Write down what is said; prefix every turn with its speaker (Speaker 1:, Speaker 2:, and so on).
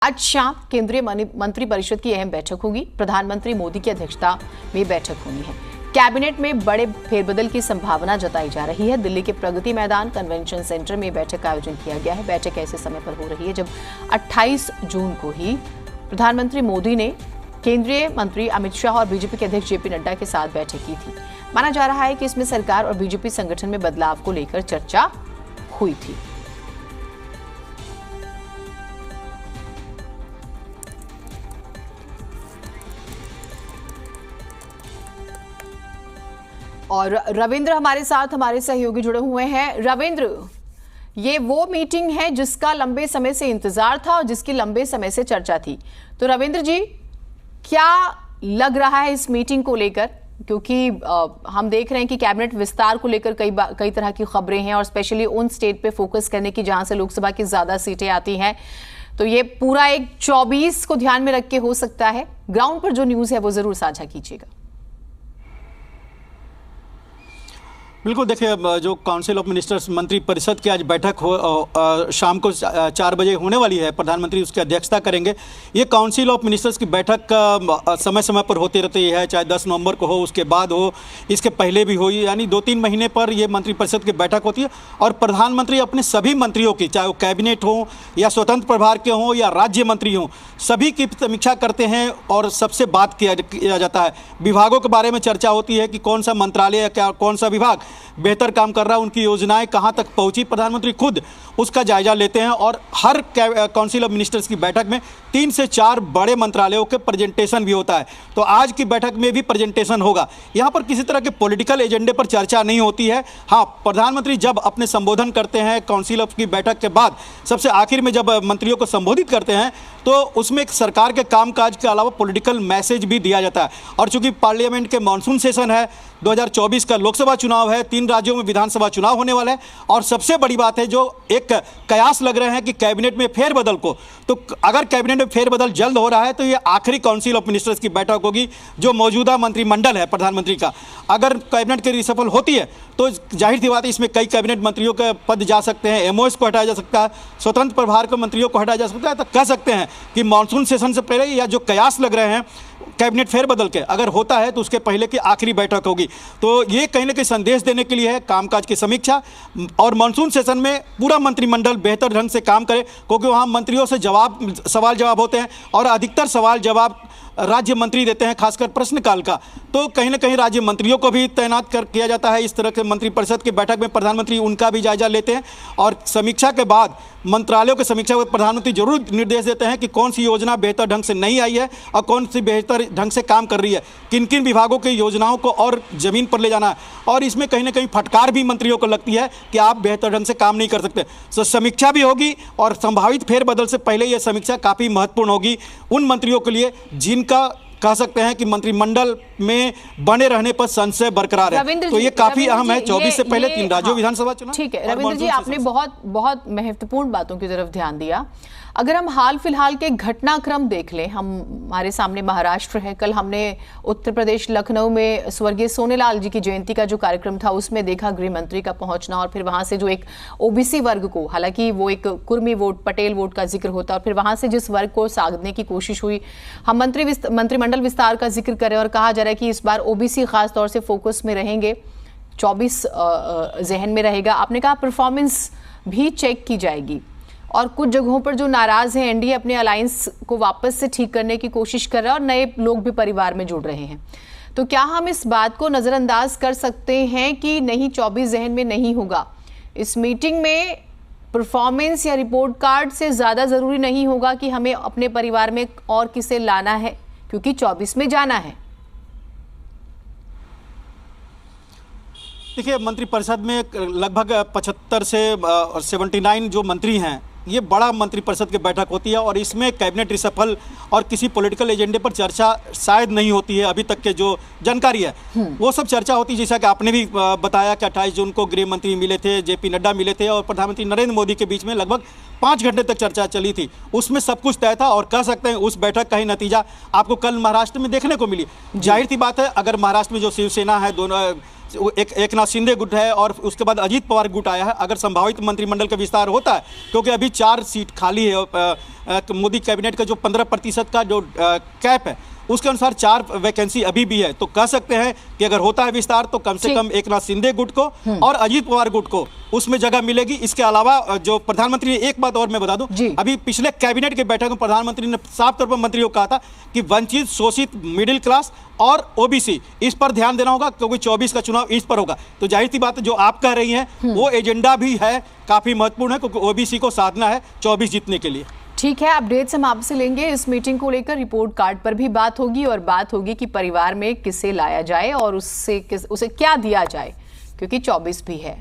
Speaker 1: आज शाम केंद्रीय मंत्रिपरिषद की अहम बैठक होगी। प्रधानमंत्री मोदी की अध्यक्षता में बैठक होनी है। कैबिनेट में बड़े फेरबदल की संभावना जताई जा रही है। दिल्ली के प्रगति मैदान कन्वेंशन सेंटर में बैठक का आयोजन किया गया है। बैठक ऐसे समय पर हो रही है जब 28 जून को ही प्रधानमंत्री मोदी ने केंद्रीय मंत्री अमित शाह और बीजेपी के अध्यक्ष जेपी नड्डा के साथ बैठक की थी। माना जा रहा है कि इसमें सरकार और बीजेपी संगठन में बदलाव को लेकर चर्चा हुई थी। और रविंद्र हमारे साथ हमारे सहयोगी जुड़े हुए हैं। रविंद्र, ये वो मीटिंग है जिसका लंबे समय से इंतजार था और जिसकी लंबे समय से चर्चा थी। तो रविंद्र जी, क्या लग रहा है इस मीटिंग को लेकर? क्योंकि हम देख रहे हैं कि कैबिनेट विस्तार को लेकर कई तरह की खबरें हैं और स्पेशली उन स्टेट पे फोकस करने की जहां से लोकसभा की ज्यादा सीटें आती हैं। तो ये पूरा एक 24 को ध्यान में रख के हो सकता है। ग्राउंड पर जो न्यूज है वो जरूर साझा कीजिएगा।
Speaker 2: बिल्कुल, देखिए, जो काउंसिल ऑफ मिनिस्टर्स मंत्रिपरिषद की आज बैठक शाम को 4 बजे होने वाली है। प्रधानमंत्री उसकी अध्यक्षता करेंगे। ये काउंसिल ऑफ मिनिस्टर्स की बैठक समय समय पर होती रहती है, चाहे 10 नवंबर को हो, उसके बाद हो, इसके पहले भी हो, यानी 2-3 महीने पर ये मंत्रिपरिषद की बैठक होती है। और प्रधानमंत्री अपने सभी मंत्रियों की, चाहे वो कैबिनेट हो या स्वतंत्र प्रभार के हों या राज्य मंत्री हों, सभी की समीक्षा करते हैं और सबसे बात किया जाता है। विभागों के बारे में चर्चा होती है कि कौन सा मंत्रालय या कौन सा विभाग बेहतर काम कर रहा है, उनकी योजनाएं कहां तक पहुंची। प्रधानमंत्री खुद उसका जायजा लेते हैं और हर काउंसिल ऑफ मिनिस्टर्स की बैठक में 3 से 4 बड़े मंत्रालयों के प्रेजेंटेशन भी होता है। तो आज की बैठक में भी प्रेजेंटेशन होगा। यहां पर किसी तरह के पॉलिटिकल एजेंडे पर चर्चा नहीं होती है। हाँ, प्रधानमंत्री जब अपने संबोधन करते हैं काउंसिल ऑफ की बैठक के बाद, सबसे आखिर में जब मंत्रियों को संबोधित करते हैं, तो उसमें एक सरकार के कामकाज के अलावा पॉलिटिकल मैसेज भी दिया जाता है। और चूंकि पार्लियामेंट के मानसून सेशन है, 2024 का लोकसभा चुनाव है, 3 राज्यों में विधानसभा चुनाव होने वाला है, और सबसे बड़ी बात है जो एक कयास लग रहे हैं कि कैबिनेट में फेरबदल को, तो अगर कैबिनेट में फेरबदल जल्द हो रहा है तो ये आखिरी काउंसिल ऑफ मिनिस्टर्स की बैठक होगी। जो मौजूदा मंत्रिमंडल है प्रधानमंत्री का, अगर कैबिनेट की रिसफल होती है तो जाहिर सी बात है इसमें कई कैबिनेट मंत्रियों के पद जा सकते हैं, एमओएस को हटाया जा सकता है, स्वतंत्र प्रभार के मंत्रियों को हटाया जा सकता है। तो कह सकते हैं कि मानसून सेशन से पहले या जो कयास लग रहे हैं कैबिनेट फेरबदल के, अगर होता है तो उसके पहले की आखिरी बैठक होगी। तो ये कहीं ना कहीं संदेश देने के लिए है कामकाज की समीक्षा, और मानसून सेशन में पूरा मंत्रिमंडल बेहतर ढंग से काम करे, क्योंकि वहाँ मंत्रियों से सवाल जवाब होते हैं और अधिकतर सवाल जवाब राज्य मंत्री देते हैं, खासकर प्रश्नकाल का। तो कहीं ना कहीं राज्य मंत्रियों को भी तैनात किया जाता है। इस तरह के मंत्रिपरिषद की बैठक में प्रधानमंत्री उनका भी जायजा लेते हैं और समीक्षा के बाद मंत्रालयों की समीक्षा में प्रधानमंत्री जरूर निर्देश देते हैं कि कौन सी योजना बेहतर ढंग से नहीं आई है और कौन सी बेहतर ढंग से काम कर रही है, किन किन विभागों की योजनाओं को और ज़मीन पर ले जाना है। और इसमें कहीं ना कहीं फटकार भी मंत्रियों को लगती है कि आप बेहतर ढंग से काम नहीं कर सकते। तो समीक्षा भी होगी और संभावित फेरबदल से पहले यह समीक्षा काफ़ी महत्वपूर्ण होगी उन मंत्रियों के लिए जिनका कह सकते हैं कि मंत्रिमंडल में बने रहने पर संशय बरकरार है। तो ये काफी अहम है। 24 से पहले 3 राज्यों विधानसभा चुनाव। ठीक है
Speaker 1: रविंद्र जी, आपने बहुत महत्वपूर्ण बातों की तरफ ध्यान दिया। अगर हम हाल फिलहाल के घटनाक्रम देख लें, हमारे सामने महाराष्ट्र है। कल हमने उत्तर प्रदेश लखनऊ में स्वर्गीय सोनेलाल जी की जयंती का जो कार्यक्रम था उसमें देखा गृह मंत्री का पहुंचना, और फिर वहां से जो एक ओबीसी वर्ग को, हालांकि वो एक कुर्मी वोट, पटेल वोट का जिक्र होता, और फिर वहां से जिस वर्ग को साधने की कोशिश हुई। हम मंत्रिमंडल विस्तार का जिक्र करें और कहा जा रहा है कि इस बार ओबीसी खास तौर से फोकस में रहेंगे, 24 जहन में रहेगा। आपने कहा परफॉर्मेंस भी चेक की जाएगी, और कुछ जगहों पर जो नाराज हैं एनडीए अपने अलायंस को वापस से ठीक करने की कोशिश कर रहा है और नए लोग भी परिवार में जुड़ रहे हैं। तो क्या हम इस बात को नजरअंदाज कर सकते हैं कि नहीं, 24 जहन में नहीं होगा? इस मीटिंग में परफॉर्मेंस या रिपोर्ट कार्ड से ज्यादा जरूरी नहीं होगा कि हमें अपने परिवार में और किसे लाना है, क्योंकि 24 में जाना है।
Speaker 2: देखिए, मंत्रिपरिषद में लगभग 75 से 79 जो मंत्री हैं, ये बड़ा मंत्रिपरिषद की बैठक होती है और इसमें कैबिनेट रिसफल और किसी पॉलिटिकल एजेंडे पर चर्चा शायद नहीं होती है। अभी तक के जो जानकारी है वो सब चर्चा होती है, जैसा कि आपने भी बताया कि 28 जून को गृह मंत्री मिले थे, जेपी नड्डा मिले थे, और प्रधानमंत्री नरेंद्र मोदी के बीच में लगभग 5 घंटे तक चर्चा चली थी। उसमें सब कुछ तय था और कह सकते हैं उस बैठक का ही नतीजा आपको कल महाराष्ट्र में देखने को मिली। जाहिर सी बात है, अगर महाराष्ट्र में जो शिवसेना है, दोनों एक नाथ शिंदे गुट है और उसके बाद अजीत पवार गुट आया है। अगर संभावित मंत्रिमंडल का विस्तार होता है, क्योंकि अभी 4 सीट खाली है, मोदी कैबिनेट का जो 15% का जो कैप है उसके अनुसार 4 वैकेंसी अभी भी है, तो कह सकते हैं कि अगर होता है विस्तार तो कम से कम एक नाथ शिंदे गुट को और अजीत पवार गुट को उसमें जगह मिलेगी। इसके अलावा जो प्रधानमंत्री ने एक बात और मैं बता दूं, अभी पिछले कैबिनेट की बैठक में प्रधानमंत्री ने साफ तौर पर मंत्रियों को कहा था कि वंचित, शोषित, मिडिल क्लास और ओबीसी इस पर ध्यान देना होगा, क्योंकि 24 का चुनाव इस पर होगा। तो जाहिर सी बात जो आप कह रही हैं वो एजेंडा भी है, काफी महत्वपूर्ण है, क्योंकि ओबीसी को साधना है 24 जीतने के लिए।
Speaker 1: ठीक है, अपडेट्स हम आपसे लेंगे। इस मीटिंग को लेकर रिपोर्ट कार्ड पर भी बात होगी और बात होगी कि परिवार में किसे लाया जाए और उसे क्या दिया जाए, क्योंकि 24 भी है।